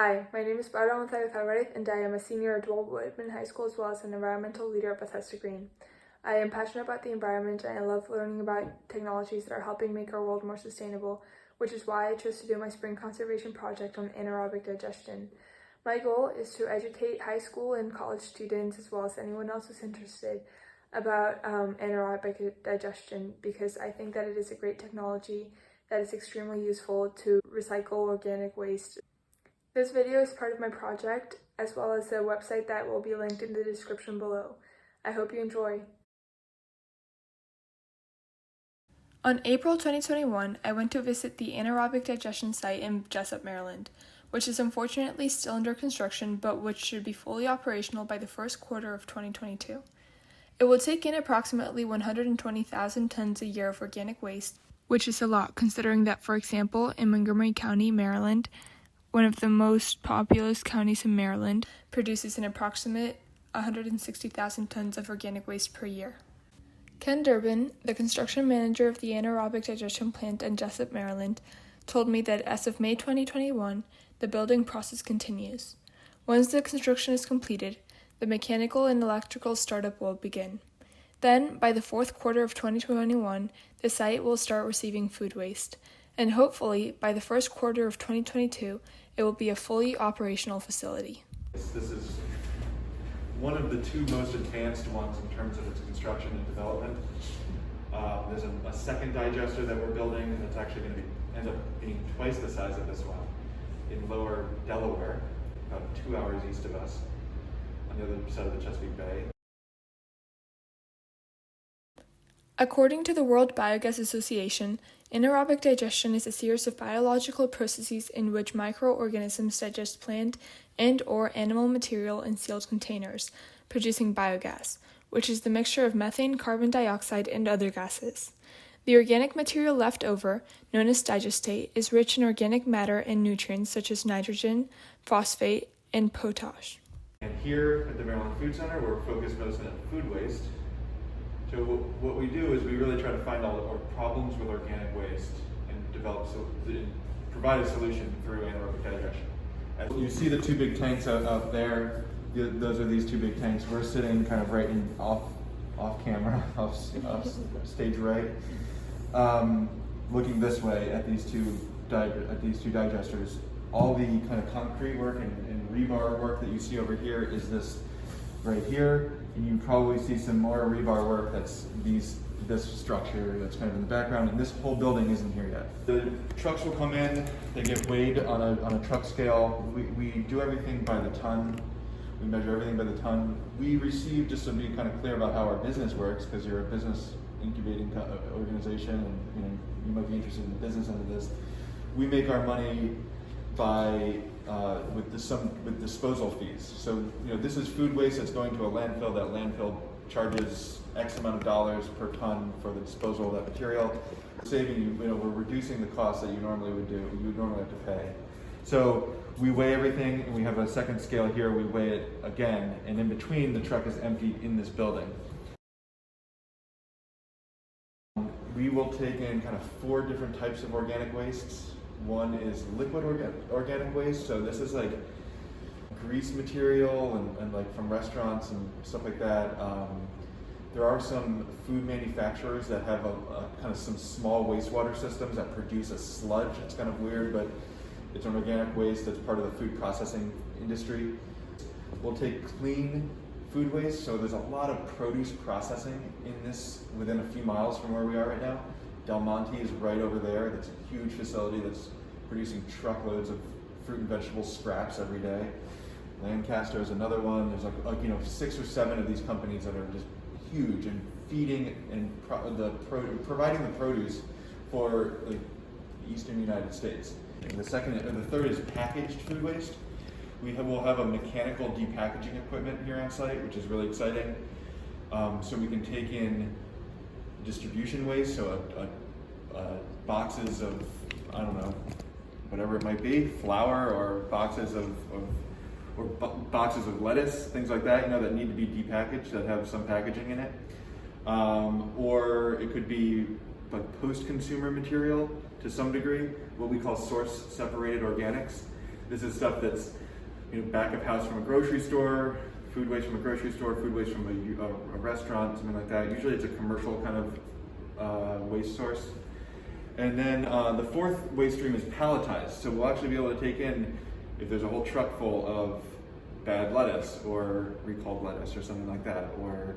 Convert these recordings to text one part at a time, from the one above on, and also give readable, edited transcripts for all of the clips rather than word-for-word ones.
Hi, my name is Paula with Alvarez, and I am a senior at Whitman High School as well as an environmental leader at Bethesda Green. I am passionate about the environment and I love learning about technologies that are helping make our world more sustainable, which is why I chose to do my spring conservation project on anaerobic digestion. My goal is to educate high school and college students as well as anyone else who's interested about anaerobic digestion because I think that it is a great technology that is extremely useful to recycle organic waste. This video is part of my project, as well as the website that will be linked in the description below. I hope you enjoy. On April 2021, I went to visit the anaerobic digestion site in Jessup, Maryland, which is unfortunately still under construction, but which should be fully operational by the first quarter of 2022. It will take in approximately 120,000 tons a year of organic waste, which is a lot considering that, for example, in Montgomery County, Maryland, one of the most populous counties in Maryland, produces an approximate 160,000 tons of organic waste per year. Ken Durbin, the construction manager of the anaerobic digestion plant in Jessup, Maryland, told me that as of May 2021, the building process continues. Once the construction is completed, the mechanical and electrical startup will begin. Then, by the fourth quarter of 2021, the site will start receiving food waste, and hopefully, by the first quarter of 2022, it will be a fully operational facility. This is one of the two most advanced ones in terms of its construction and development. There's a second digester that we're building that's actually going to end up being twice the size of this one in lower Delaware, about 2 hours east of us, on the other side of the Chesapeake Bay. According to the World Biogas Association, anaerobic digestion is a series of biological processes in which microorganisms digest plant and/or animal material in sealed containers, producing biogas, which is the mixture of methane, carbon dioxide, and other gases. The organic material left over, known as digestate, is rich in organic matter and nutrients such as nitrogen, phosphate, and potash. And here at the Maryland Food Center, we're focused mostly on food waste. So what we do is we really try to find all our problems with organic waste and provide a solution through anaerobic digestion. As you see the two big tanks out there, those are these two big tanks. We're sitting kind of right in off camera, off stage right, looking this way at these two digesters. All the kind of concrete work and rebar work that you see over here is this right here. And you probably see some more rebar work that's this structure that's kind of in the background, and this whole building isn't here yet. The trucks will come in, they get weighed on a truck scale. We do everything by the ton. We measure everything by the ton. We receive, just to be kind of clear about how our business works, because you're a business incubating organization and you might be interested in the business end of this. We make our money by with disposal fees. So this is food waste that's going to a landfill. That landfill charges X amount of dollars per ton for the disposal of that material, saving you. We're reducing the costs that you normally would do. You would normally have to pay. So we weigh everything, and we have a second scale here. We weigh it again, and in between, the truck is emptied in this building. We will take in kind of 4 different types of organic wastes. One is liquid organic waste, so this is like grease material and like from restaurants and stuff like that. There are some food manufacturers that have a kind of some small wastewater systems that produce a sludge. It's kind of weird, but it's an organic waste that's part of the food processing industry. We'll take clean food waste, so there's a lot of produce processing in this within a few miles from where we are right now. Del Monte is right over there. That's a huge facility that's producing truckloads of fruit and vegetable scraps every day. Lancaster is another one. There's like 6 or 7 of these companies that are just huge and feeding and providing the produce for the eastern United States. And the third is packaged food waste. We'll have a mechanical depackaging equipment here on site, which is really exciting. So we can take in distribution waste, so boxes of, I don't know, whatever it might be, flour or boxes of lettuce, things like that, that need to be depackaged, that have some packaging in it. Or it could be like post-consumer material to some degree, what we call source separated organics. This is stuff that's back of house from a grocery store, food waste from a grocery store, food waste from a restaurant, something like that. Usually it's a commercial kind of waste source. And then the fourth waste stream is palletized. So we'll actually be able to take in, if there's a whole truck full of bad lettuce or recalled lettuce or something like that, or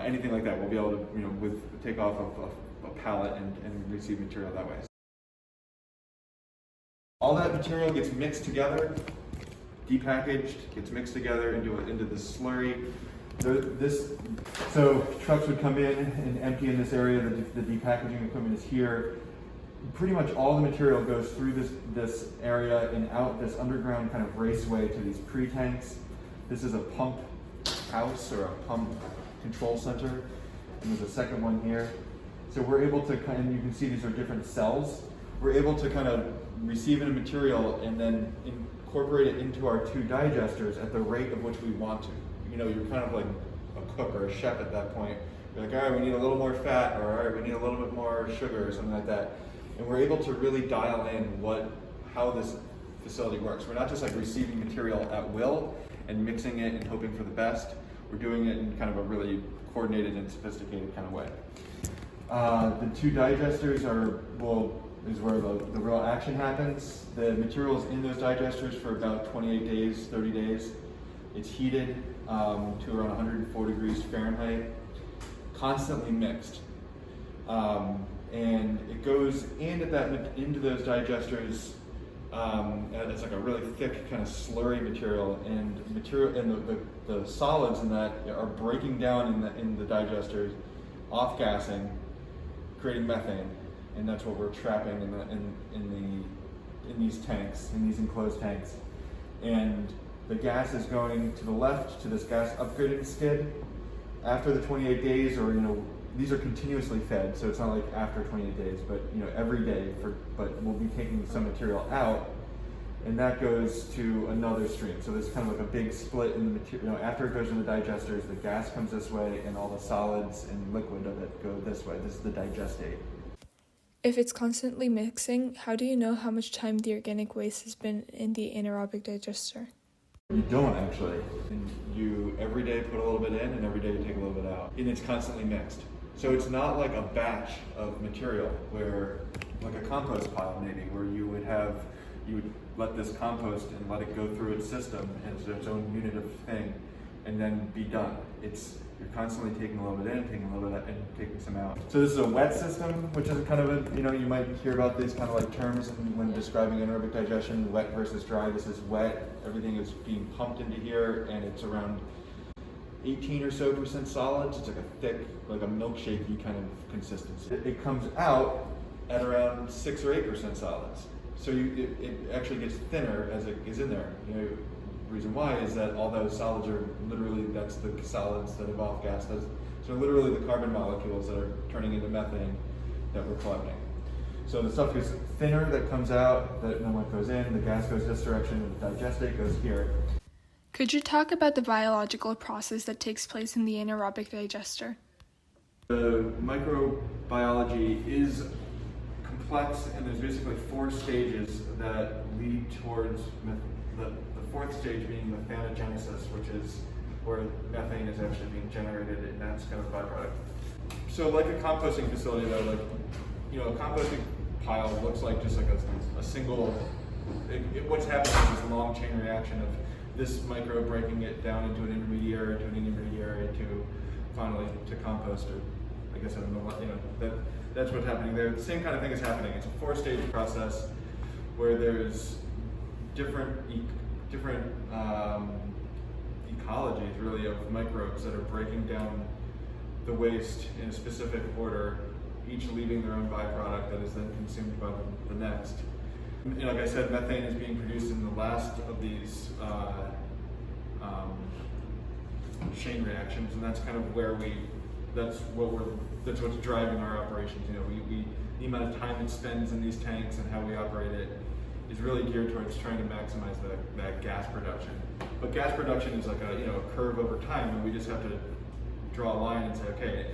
anything like that, we'll be able to take off of a pallet and receive material that way. All that material gets mixed together, depackaged, gets mixed together into this slurry. So trucks would come in and empty in this area. The depackaging equipment is here. Pretty much all the material goes through this area and out this underground kind of raceway to these pre-tanks. This is a pump house or a pump control center, and there's a second one here. So we're able to you can see these are different cells. We're able to kind of receive in a material and then incorporate it into our two digesters at the rate of which we want to. You're kind of like a cook or a chef at that point. You're like, all right, we need a little more fat, or all right, we need a little bit more sugar or something like that. And we're able to really dial in how this facility works. We're not just like receiving material at will and mixing it and hoping for the best. We're doing it in kind of a really coordinated and sophisticated kind of way. The two digesters is where the real action happens. The material's in those digesters for about 28 days, 30 days. It's heated to around 104 degrees Fahrenheit, constantly mixed. And it goes into those digesters. It's like a really thick kind of slurry material, and the solids in that are breaking down in the digesters, off-gassing, creating methane, and that's what we're trapping in these tanks, in these enclosed tanks. And the gas is going to the left to this gas upgrading skid. After the 28 days, or these are continuously fed, so it's not like after 28 days, but every day. But we'll be taking some material out, and that goes to another stream. So there's kind of like a big split in the material. After it goes in the digesters, the gas comes this way, and all the solids and liquid of it go this way. This is the digestate. If it's constantly mixing, how do you know how much time the organic waste has been in the anaerobic digester? You don't actually. And you every day put a little bit in, and every day you take a little bit out, and it's constantly mixed. So it's not like a batch of material where, like a compost pile maybe, where you would let this compost and let it go through its system as its own unit of thing, and then be done. You're constantly taking a little bit in, taking a little bit out, and taking some out. So this is a wet system, which is kind of you might hear about these kind of like terms when describing anaerobic digestion, wet versus dry. This is wet. Everything is being pumped into here, and it's around 18% or so solids. It's like a thick, like a milkshakey kind of consistency. It comes out at around 6 or 8% solids. So it actually gets thinner as it is in there. The reason why is that all those solids are that's the solids that have off-gassed. So literally the carbon molecules that are turning into methane that we're collecting. So the stuff is thinner that comes out, then what goes in, the gas goes this direction, and the digestate goes here. Could you talk about the biological process that takes place in the anaerobic digester? The microbiology is complex, and there's basically 4 stages that lead towards the fourth stage being methanogenesis, which is where methane is actually being generated, and that's kind of byproduct. So like a composting facility though, a composting pile looks like just like a single, what's happening is this long chain reaction of this microbe breaking it down into an intermediary, to finally to compost, or I guess I don't know, that's what's happening there. The same kind of thing is happening. It's a 4-stage process where there's different ecologies really of microbes that are breaking down the waste in a specific order, each leaving their own byproduct that is then consumed by the next. Like I said, methane is being produced in the last of these chain reactions, and that's kind of where that's what's driving our operations. The amount of time it spends in these tanks and how we operate it is really geared towards trying to maximize that gas production. But gas production is like a curve over time, and we just have to draw a line and say, okay,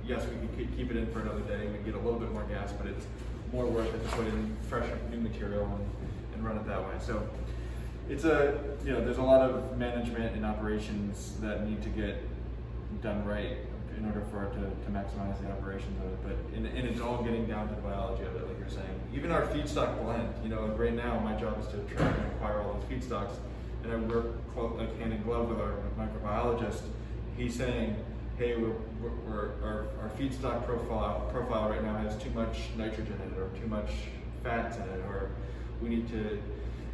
yes, we can keep it in for another day, we can get a little bit more gas, but it's more worth it to put in fresh new material and run it that way. So It's there's a lot of management and operations that need to get done right in order for it to maximize the operations of it. But and it's all getting down to the biology of it, like you're saying. Even our feedstock blend, right now my job is to track and acquire all those feedstocks, and I work like hand in glove with our microbiologist. He's saying, hey, our feedstock profile right now has too much nitrogen in it, or too much fats in it, or we need to.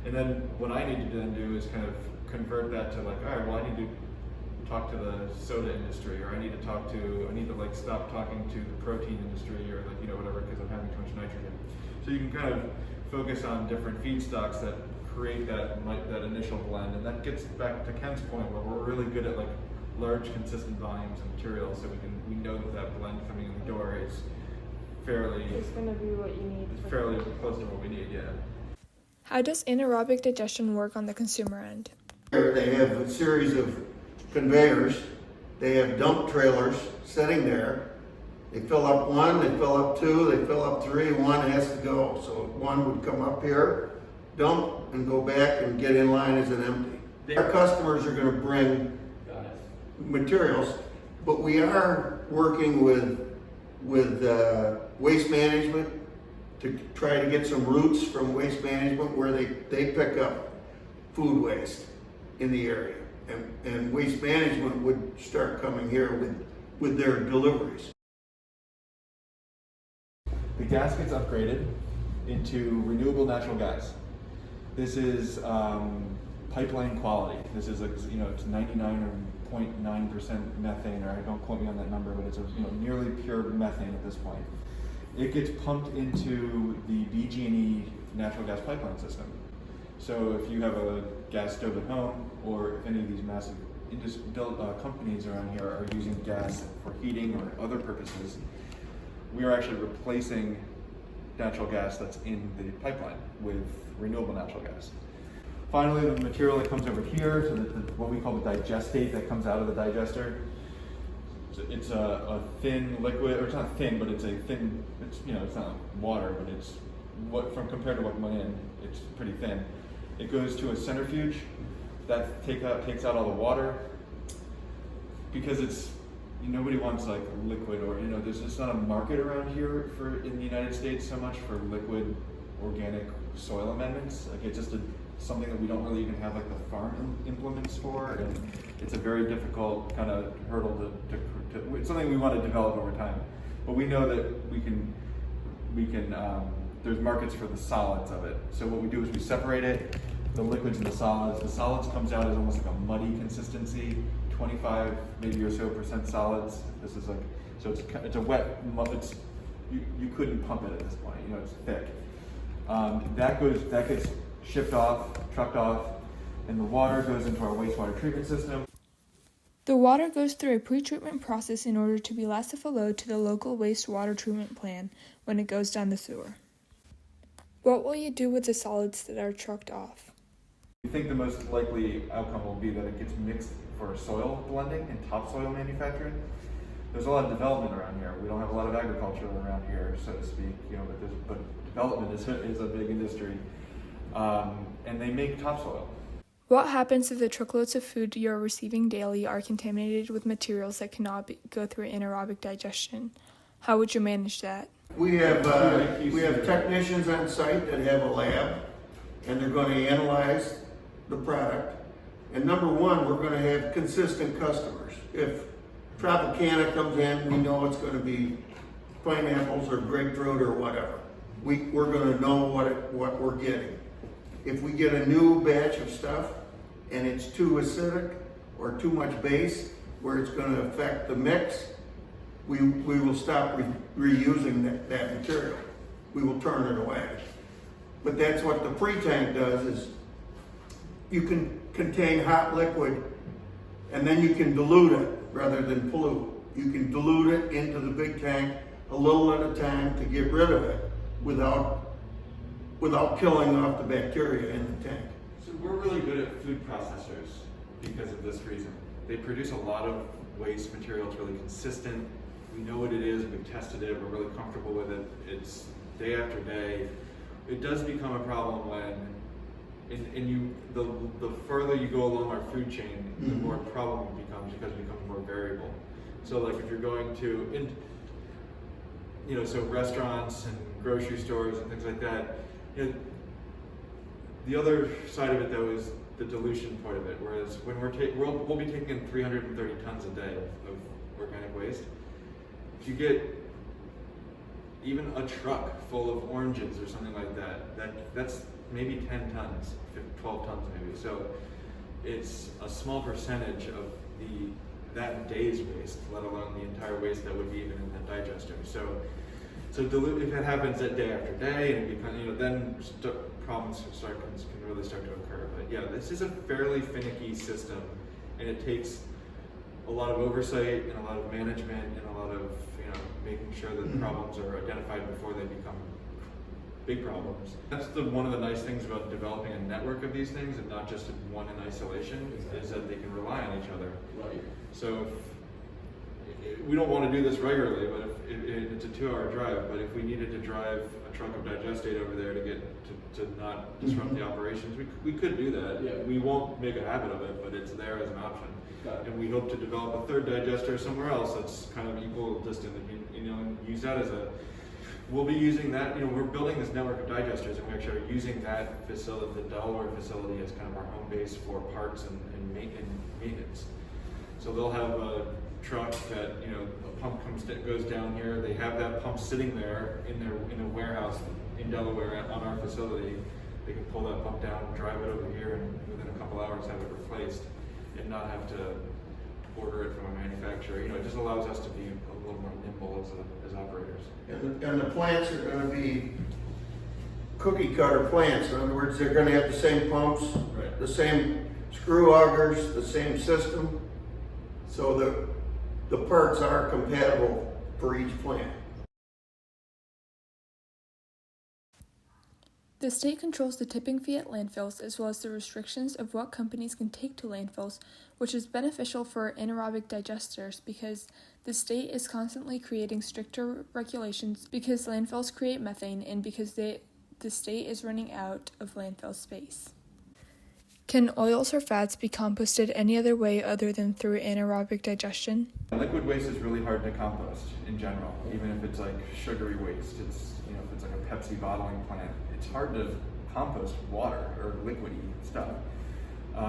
And then what I need to then do is kind of convert that to like, all right, well, I need to talk to the soda industry, or I need to like stop talking to the protein industry, or like, whatever, because I'm having too much nitrogen. So you can kind of focus on different feedstocks that create that initial blend, and that gets back to Ken's point where we're really good at like large consistent volumes of material, so we know that blend coming in the door is fairly. It's going to be what you need. It's fairly close to what we need, yeah. How does anaerobic digestion work on the consumer end? They have a series of conveyors. They have dump trailers sitting there. They fill up one, they fill up two, they fill up three, one has to go. So one would come up here, dump, and go back and get in line as an empty. Our customers are going to bring materials, but we are working with waste management to try to get some roots from waste management where they pick up food waste in the area. And waste management would start coming here with their deliveries. The gas gets upgraded into renewable natural gas. This is pipeline quality. This is it's 99.9% methane, or don't quote me on that number, but it's nearly pure methane at this point. It gets pumped into the BG&E natural gas pipeline system. So if you have a gas stove at home, or if any of these massive companies around here are using gas for heating or other purposes, we are actually replacing natural gas that's in the pipeline with renewable natural gas. Finally, the material that comes over here, so what we call the digestate that comes out of the digester, it's a thin liquid, or it's not thin, but it's a thin, it's not water, but it's compared to what went in, it's pretty thin. It goes to a centrifuge that takes out all the water, because nobody wants like liquid, or there's just not a market around here in the United States so much for liquid organic soil amendments. Like it's just something that we don't really even have like the farm implements for, and it's a very difficult kind of hurdle to it's something we want to develop over time. But we know that we can there's markets for the solids of it. So what we do is we separate it, the liquids and the solids. The solids comes out as almost like a muddy consistency, 25 maybe or so % solids. This is like, so it's a wet, you couldn't pump it at this point, it's thick. That gets shipped off, trucked off, and the water goes into our wastewater treatment system. The water goes through a pretreatment process in order to be less of a load to the local wastewater treatment plant when it goes down the sewer. What will you do with the solids that are trucked off? We think the most likely outcome will be that it gets mixed for soil blending and topsoil manufacturing. There's a lot of development around here. We don't have a lot of agriculture around here, so to speak, but development is a big industry. And they make topsoil. What happens if the truckloads of food you're receiving daily are contaminated with materials that cannot go through anaerobic digestion? How would you manage that? We have technicians on site that have a lab, and they're going to analyze the product. And number one, we're going to have consistent customers. If Tropicana comes in, we know it's going to be pineapples or grapefruit or whatever. We're going to know what we're getting. If we get a new batch of stuff and it's too acidic or too much base where it's going to affect the mix, we will stop reusing that material. We will turn it away. But that's what the pre-tank does, is you can contain hot liquid and then you can dilute it rather than pollute. You can dilute it into the big tank a little at a time to get rid of it without killing off the bacteria in the tank. So we're really good at food processors because of this reason. They produce a lot of waste material. It's really consistent. We know what it is. We've tested it. We're really comfortable with it. It's day after day. It does become a problem when the further you go along our food chain, the more a problem it becomes because it becomes more variable. So like if you're going to, so restaurants and grocery stores and things like that, the other side of it though is the dilution part of it. Whereas when we'll be taking in 330 tons a day of organic waste. If you get even a truck full of oranges or something like that's maybe 10 tons, 12 tons maybe. So it's a small percentage of that day's waste, let alone the entire waste that would be even in the digester. So if it happens day after day, and it becomes, then problems can really start to occur. But yeah, this is a fairly finicky system, and it takes a lot of oversight and a lot of management and a lot of making sure that the problems are identified before they become big problems. That's one of the nice things about developing a network of these things, and not just one in isolation, is that they can rely on each other. Right. So we don't want to do this regularly, but it's a 2-hour drive. But if we needed to drive a truck of digestate over there to get to not disrupt the operations, we could do that. Yeah. We won't make a habit of it, but it's there as an option. Got it. And we hope to develop a third digester somewhere else that's kind of equal distance, and use that as we'll be using that, we're building this network of digesters, and we actually are using that facility, the Delaware facility, as kind of our home base for parts and maintenance. So they'll have a truck that, a pump goes down here, they have that pump sitting there in a warehouse in Delaware on our facility. They can pull that pump down, drive it over here, and within a couple hours have it replaced, and not have to order it from a manufacturer. It just allows us to be a little more nimble as operators. And the plants are going to be cookie cutter plants. In other words, they're going to have the same pumps, Right. the same screw augers, the same system, so the parts are compatible for each plant. The state controls the tipping fee at landfills as well as the restrictions of what companies can take to landfills, which is beneficial for anaerobic digesters because the state is constantly creating stricter regulations because landfills create methane and because the state is running out of landfill space. Can oils or fats be composted any other way other than through anaerobic digestion? Liquid waste is really hard to compost in general, even if it's like sugary waste. It's if it's like a Pepsi bottling plant, it's hard to compost water or liquidy stuff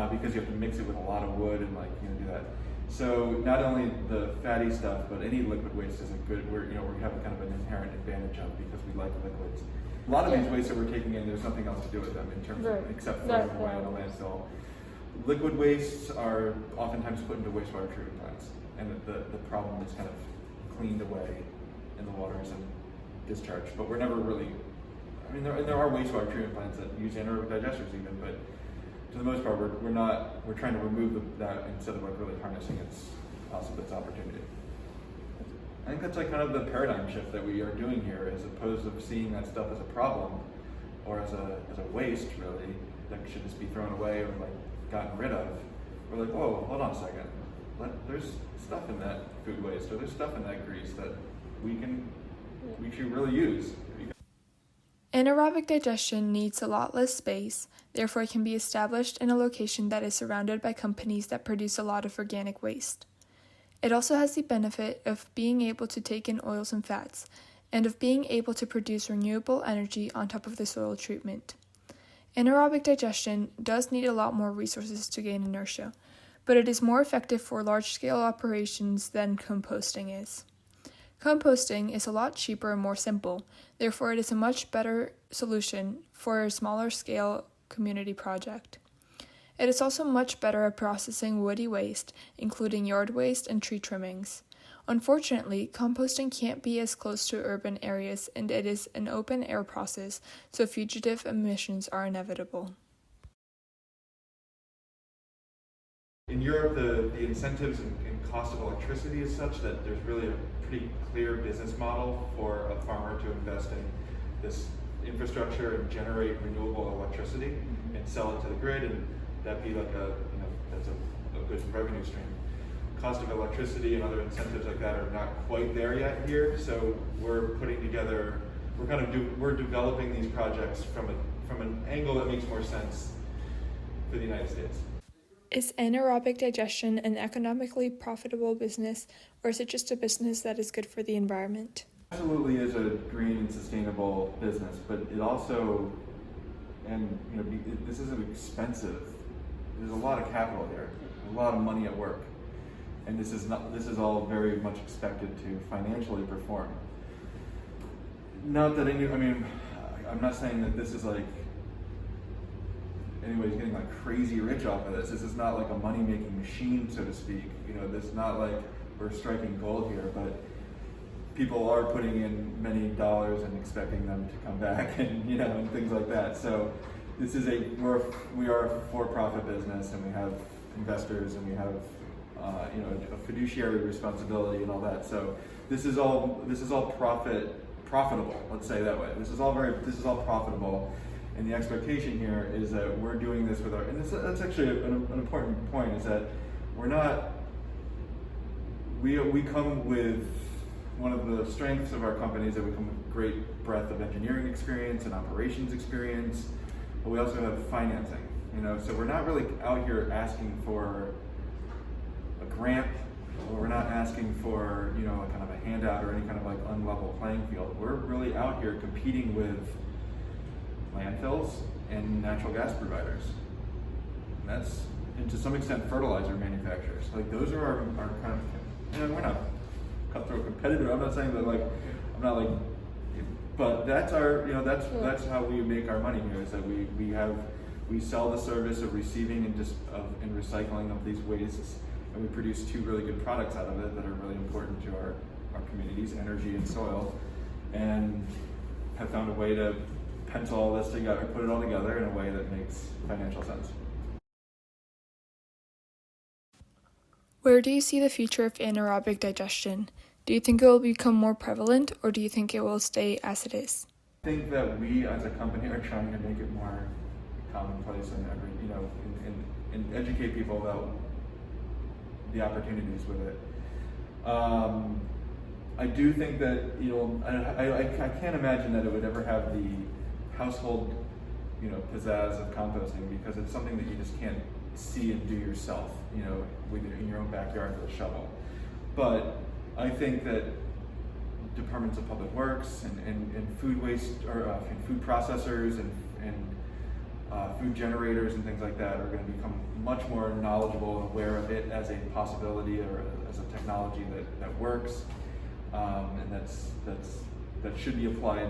because you have to mix it with a lot of wood and do that. So not only the fatty stuff, but any liquid waste is a good. We have kind of an inherent advantage of because we like liquids. A lot of these wastes that we're taking in, there's nothing else to do with them in terms of except throwing them away in the landfill. Liquid wastes are oftentimes put into wastewater treatment plants, and the problem is kind of cleaned away in the waters and discharged. But we're never really. There are wastewater treatment plants that use anaerobic digesters even, but to the most part, we're trying to remove that instead of really harnessing its opportunity. I think that's kind of the paradigm shift that we are doing here, as opposed to seeing that stuff as a problem or as a waste really that should just be thrown away or gotten rid of. We're like, whoa, hold on a second. There's stuff in that food waste, or there's stuff in that grease that we should really use. Anaerobic digestion needs a lot less space, therefore it can be established in a location that is surrounded by companies that produce a lot of organic waste. It also has the benefit of being able to take in oils and fats, and of being able to produce renewable energy on top of the soil treatment. Anaerobic digestion does need a lot more resources to gain inertia, but it is more effective for large-scale operations than composting is. Composting is a lot cheaper and more simple, therefore it is a much better solution for a smaller scale community project. It is also much better at processing woody waste, including yard waste and tree trimmings. Unfortunately, composting can't be as close to urban areas, and it is an open air process, so fugitive emissions are inevitable. In Europe, the incentives and cost of electricity is such that there's really a pretty clear business model for a farmer to invest in this infrastructure and generate renewable electricity and sell it to the grid, and that be that's a good revenue stream. Cost of electricity and other incentives like that are not quite there yet here, so we're putting together, we're developing these projects from an angle that makes more sense for the United States. Is anaerobic digestion an economically profitable business, or is it just a business that is good for the environment? Absolutely is a green and sustainable business, but it also, and this is an expensive. There's a lot of capital here, a lot of money at work, and this is all very much expected to financially perform. Not that I'm not saying that this is like anybody's getting like crazy rich off of this. This is not like a money-making machine, so to speak. This is not like we're striking gold here, but people are putting in many dollars and expecting them to come back, and and things like that. So this is we are a for-profit business, and we have investors, and we have a fiduciary responsibility and all that. So this is all profitable. Let's say it that way. This is all profitable. And the expectation here is that we're doing this with that's actually an important point, is that we come with, one of the strengths of our company is that we come with great breadth of engineering experience and operations experience, but we also have financing, so we're not really out here asking for a grant, or we're not asking for, kind of a handout or any kind of like unlevel playing field. We're really out here competing with landfills and natural gas providers. And to some extent fertilizer manufacturers. Like those are our kind of, we're not cutthroat competitor. I'm not saying that but that's our, that's how we make our money here, is that we sell the service of receiving and recycling of these wastes, and we produce two really good products out of it that are really important to our communities, energy and soil, and have found a way to pencil all this together, put it all together in a way that makes financial sense. Where do you see the future of anaerobic digestion? Do you think it will become more prevalent, or do you think it will stay as it is? I think that we as a company are trying to make it more commonplace and and educate people about the opportunities with it. I do think that I can't imagine that it would ever have the household pizzazz of composting, because it's something that you just can't see and do yourself, in your own backyard with a shovel. But I think that departments of public works and food waste, or food processors and food generators and things like that are going to become much more knowledgeable and aware of it as a possibility, or as a technology that works, and that should be applied,